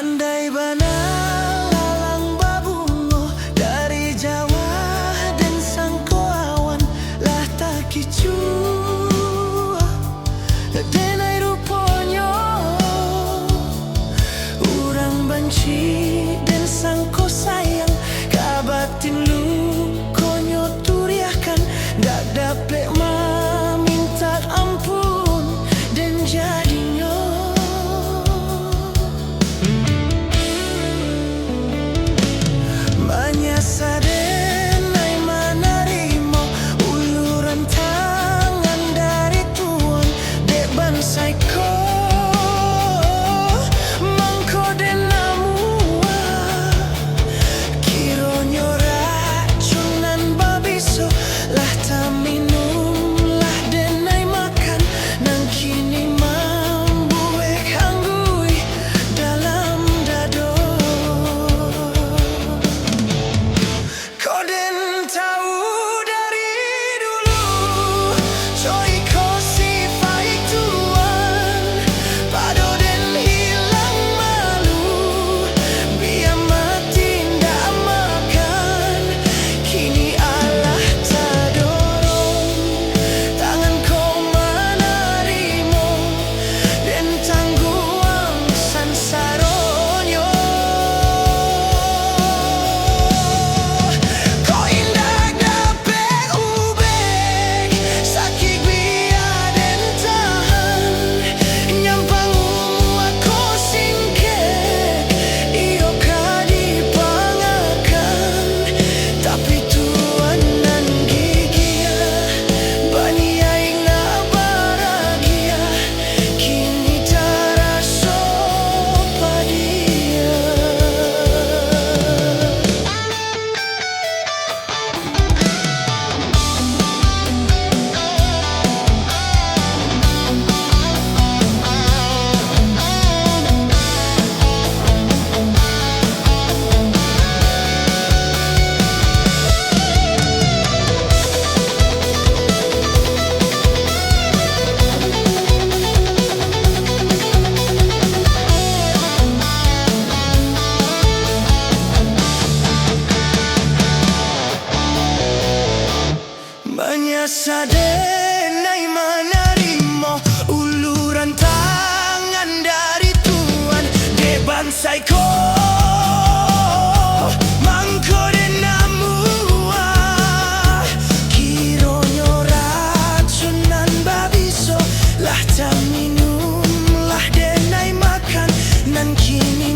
Andai bana lalang babungo dari Jawa dan sangkoawan lah tak kicu denai ruponyo urang banci dan sangko sayang kabatin lu konyo turiakan dak daplek minta ampun dan jadinya sadenai manarimo uluran tangan dari Tuhan dek bansaiko mangko denamua kironyo racunan babiso lah tak minum lah denai makan nang kini mambuek anggui dalam dado. Sadenai manarimo uluran tangan dari Tuhan de bansaiko mangko denamua kironyo racunan babiso lah tak minum lah denai makan nan kini